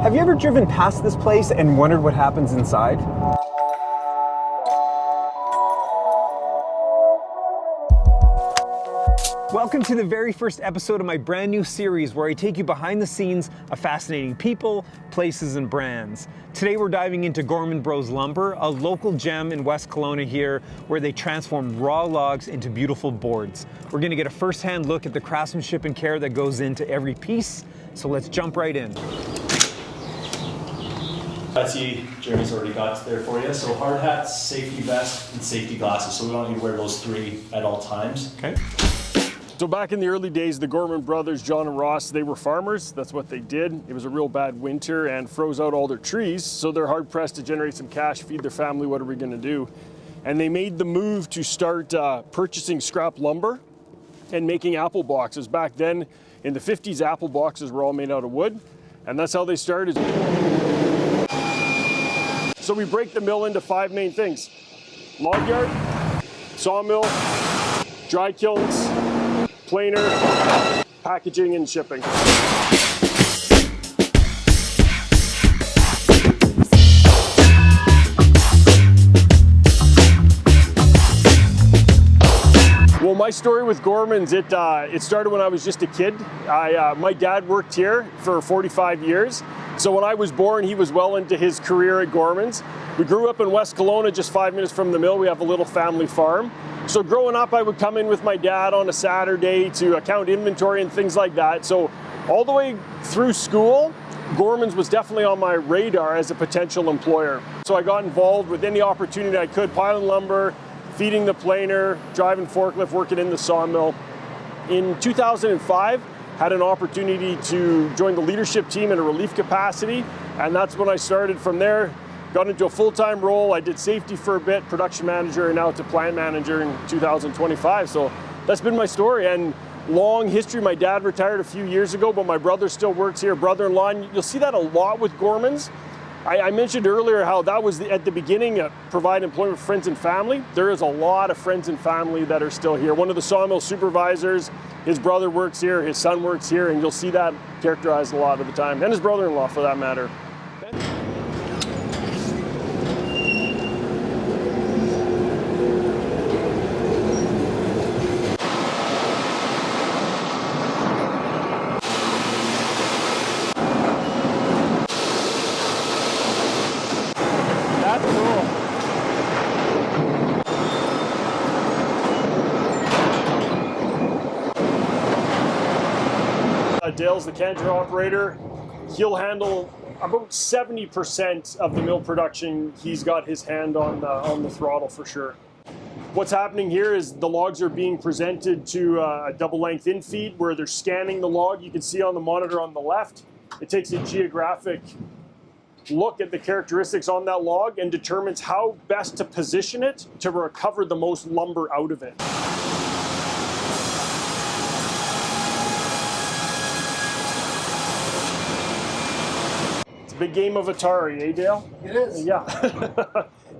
Have you ever driven past this place and wondered what happens inside? Welcome to the very first episode of my brand new series where I take you behind the scenes of fascinating people, places, and brands. Today we're diving into Gorman Bros Lumber, a local gem in West Kelowna here where they transform raw logs into beautiful boards. We're going to get a first-hand look at the craftsmanship and care that goes into every piece, so let's jump right in. I see Jeremy's already got there for you. So hard hats, safety vest, and safety glasses. So we want you to wear those three at all times. Okay. So back in the early days, the Gorman brothers, John and Ross, they were farmers. That's what they did. It was a real bad winter and froze out all their trees. So they're hard pressed to generate some cash, feed their family. What are we going to do? And they made the move to start purchasing scrap lumber and making apple boxes. Back then in the 50s, apple boxes were all made out of wood. And that's how they started. So we break the mill into 5 main things: log yard, sawmill, dry kilns, planer, packaging, and shipping. Well, my story with Gorman's, it started when I was just a kid. My dad worked here for 45 years. So when I was born, he was well into his career at Gorman's. We grew up in West Kelowna, just 5 minutes from the mill. We have a little family farm. So growing up, I would come in with my dad on a Saturday to account inventory and things like that. So all the way through school, Gorman's was definitely on my radar as a potential employer. So I got involved with any opportunity I could, piling lumber, feeding the planer, driving forklift, working in the sawmill. In 2005, had an opportunity to join the leadership team in a relief capacity, and that's when I started from there. Got into a full-time role. I did safety for a bit, production manager, and now to plant manager in 2025. So that's been my story, and long history. My dad retired a few years ago, but my brother still works here, brother-in-law, and you'll see that a lot with Gorman's. I mentioned earlier how that was at the beginning, provide employment for friends and family. There is a lot of friends and family that are still here. One of the sawmill supervisors, his brother works here, his son works here, and you'll see that characterized a lot of the time, and his brother-in-law for that matter. Dale's the canter operator. He'll handle about 70% of the mill production. He's got his hand on the throttle for sure. What's happening here is the logs are being presented to a double length infeed where they're scanning the log. You can see on the monitor on the left, it takes a geographic look at the characteristics on that log and determines how best to position it to recover the most lumber out of it. Big game of Atari, eh, Dale? It is. Yeah.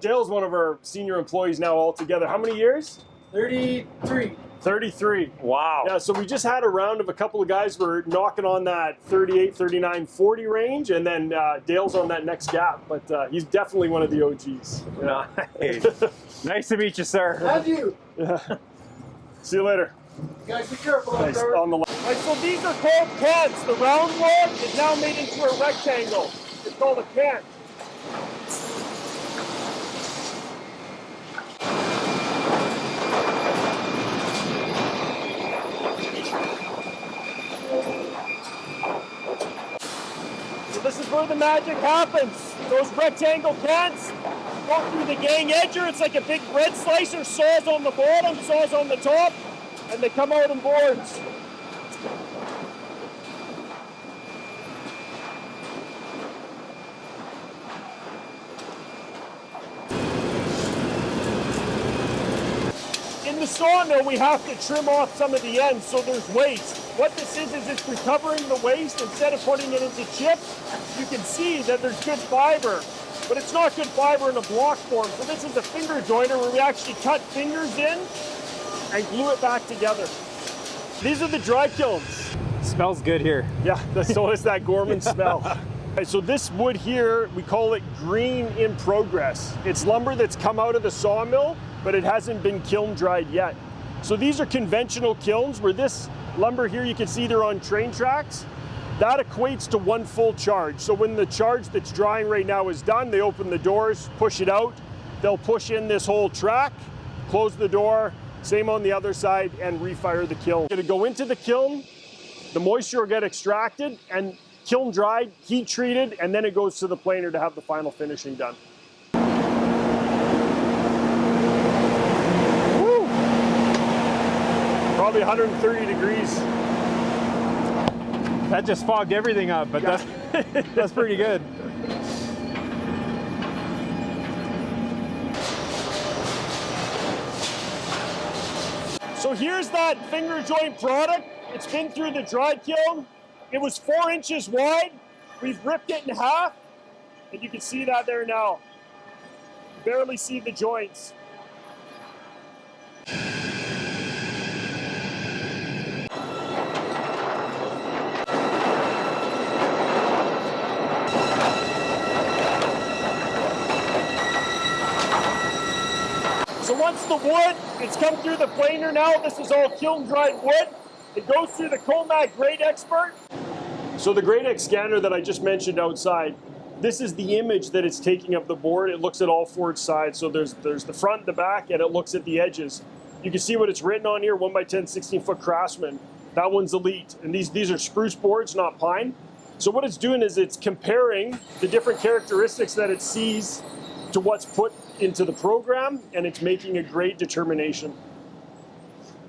Dale's one of our senior employees now altogether. How many years? 33. 33. Wow. Yeah, so we just had a round of a couple of guys who were knocking on that 38, 39, 40 range, and then Dale's on that next gap, but he's definitely one of the OGs. Yeah. Nice. Nice to meet you, sir. And you. Yeah. See you later. Guys, be careful out Nice. there. On the left. So these are called cants. The round log is now made into a rectangle. It's called a cant. So this is where the magic happens. Those rectangle cants go through the gang edger. It's like a big bread slicer. Saws on the bottom, saws on the top, and they come out in boards. In the sawmill, we have to trim off some of the ends so there's waste. What this is it's recovering the waste. Instead of putting it into chips, you can see that there's good fiber, but it's not good fiber in a block form. So this is a finger joiner where we actually cut fingers in and glue it back together. These are the dry kilns. Smells good here. Yeah, so it's that Gorman smell. So this wood here, we call it green in progress. It's lumber that's come out of the sawmill, but it hasn't been kiln dried yet. So these are conventional kilns where this lumber here, you can see they're on train tracks. That equates to 1 full charge. So when the charge that's drying right now is done, they open the doors, push it out. They'll push in this whole track, close the door, same on the other side, and refire the kiln. It'll go into the kiln, the moisture will get extracted, and kiln dried, heat treated, and then it goes to the planer to have the final finishing done. Woo! Probably 130 degrees. That just fogged everything up, but Yeah. that's pretty good. So here's that finger joint product. It's been through the dry kiln. It was 4 inches wide. We've ripped it in half, and you can see that there now. Barely see the joints. So once the wood, it's come through the planer now, this is all kiln dried wood. It goes through the Comac Grade Expert. So the Grade X scanner that I just mentioned outside, this is the image that it's taking of the board. It looks at all 4 sides. So there's the front, the back, and it looks at the edges. You can see what it's written on here, 1x10, 16-foot Craftsman. That one's elite. And these are spruce boards, not pine. So what it's doing is it's comparing the different characteristics that it sees to what's put into the program, and it's making a grade determination.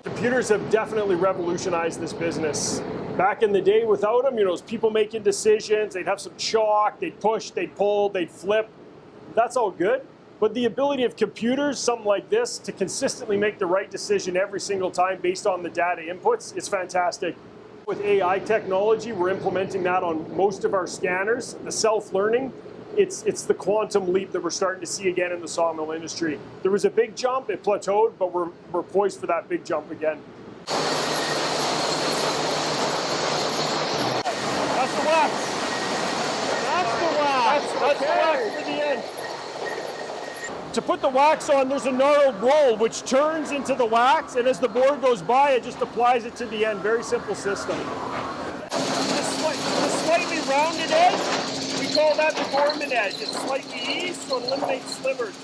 Computers have definitely revolutionized this business. Back in the day without them, it was people making decisions, they'd have some chalk, they'd push, they'd pull, they'd flip. That's all good. But the ability of computers, something like this, to consistently make the right decision every single time based on the data inputs, is fantastic. With AI technology, we're implementing that on most of our scanners. The self-learning, it's the quantum leap that we're starting to see again in the sawmill industry. There was a big jump, it plateaued, but we're poised for that big jump again. That's the wax. That's the wax. That's the wax for the end. To put the wax on, there's a gnarled roll which turns into the wax, and as the board goes by, it just applies it to the end. Very simple system. The slightly rounded edge, we call that the Gorman edge. It's slightly eased, so it eliminates slivers.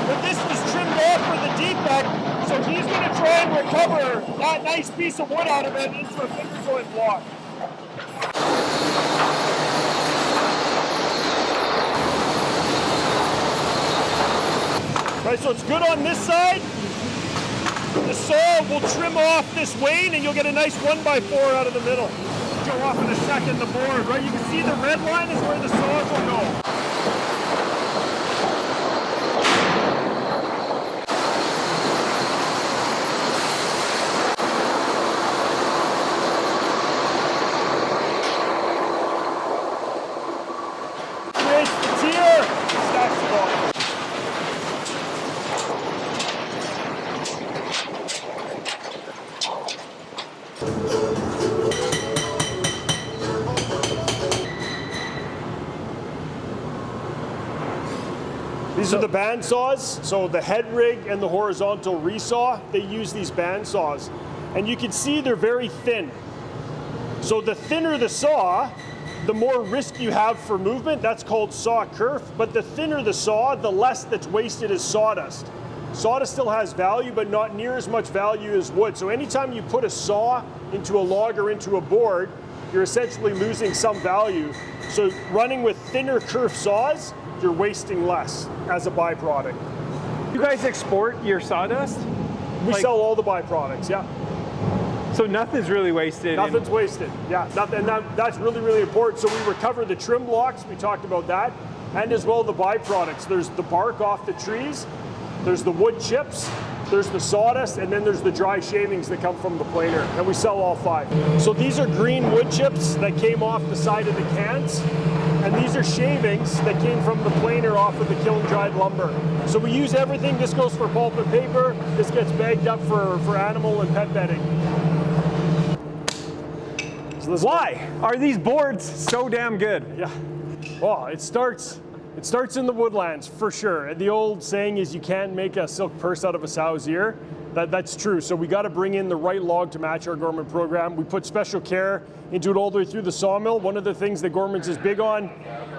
But this was trimmed off for the defect, so he's going to try and recover that nice piece of wood out of it into a finger joint block. Right, so it's good on this side. The saw will trim off this wane and you'll get a nice 1x4 out of the middle. Go off in a second the board, right? You can see the red line is where the saws will go. Creates the tier, stacks the ball. These are the band saws, so the head rig and the horizontal resaw, they use these band saws. And you can see they're very thin. So the thinner the saw, the more risk you have for movement. That's called saw kerf. But the thinner the saw, the less that's wasted as sawdust. Sawdust still has value, but not near as much value as wood. So anytime you put a saw into a log or into a board, you're essentially losing some value. So running with thinner kerf saws, you're wasting less as a byproduct. You guys export your sawdust? We sell all the byproducts, yeah. So nothing's really wasted? Nothing's wasted, yeah. And that's really, really important. So we recover the trim blocks, we talked about that, and as well the byproducts. There's the bark off the trees, there's the wood chips, there's the sawdust, and then there's the dry shavings that come from the planer, and we sell all 5. So these are green wood chips that came off the side of the cans, and these are shavings that came from the planer off of the kiln dried lumber. So we use everything. This goes for pulp and paper. This gets bagged up for animal and pet bedding. So Why are these boards so damn good? Yeah. Well, it starts in the woodlands for sure. And the old saying is you can't make a silk purse out of a sow's ear. That's true. So we got to bring in the right log to match our Gorman program. We put special care into it all the way through the sawmill. One of the things that Gorman's is big on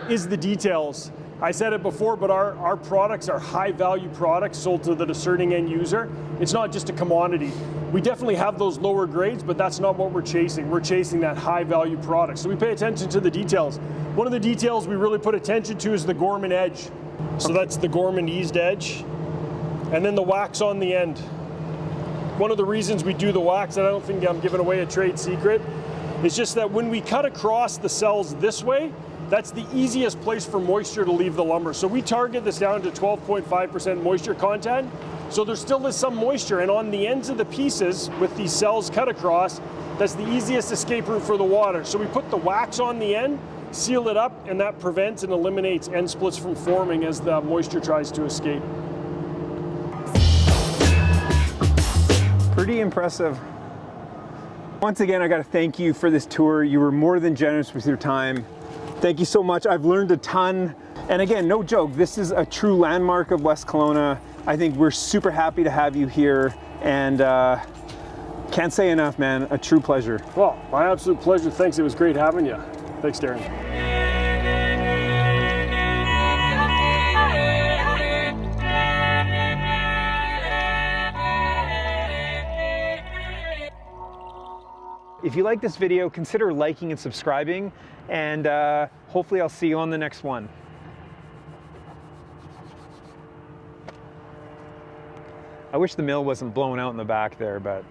is the details. I said it before, but our products are high value products sold to the discerning end user. It's not just a commodity. We definitely have those lower grades, but that's not what we're chasing. We're chasing that high value product. So we pay attention to the details. One of the details we really put attention to is the Gorman edge. So that's the Gorman eased edge. And then the wax on the end. One of the reasons we do the wax, and I don't think I'm giving away a trade secret, is just that when we cut across the cells this way, that's the easiest place for moisture to leave the lumber. So we target this down to 12.5% moisture content. So there still is some moisture, and on the ends of the pieces with these cells cut across, that's the easiest escape route for the water. So we put the wax on the end, seal it up, and that prevents and eliminates end splits from forming as the moisture tries to escape. Pretty impressive. Once again, I got to thank you for this tour. You were more than generous with your time. Thank you so much. I've learned a ton. And again, no joke, this is a true landmark of West Kelowna. I think we're super happy to have you here, and can't say enough, man. A true pleasure. Well, my absolute pleasure. Thanks. It was great having you. Thanks, Darren. If you like this video, consider liking and subscribing, and hopefully I'll see you on the next one. I wish the mill wasn't blown out in the back there, but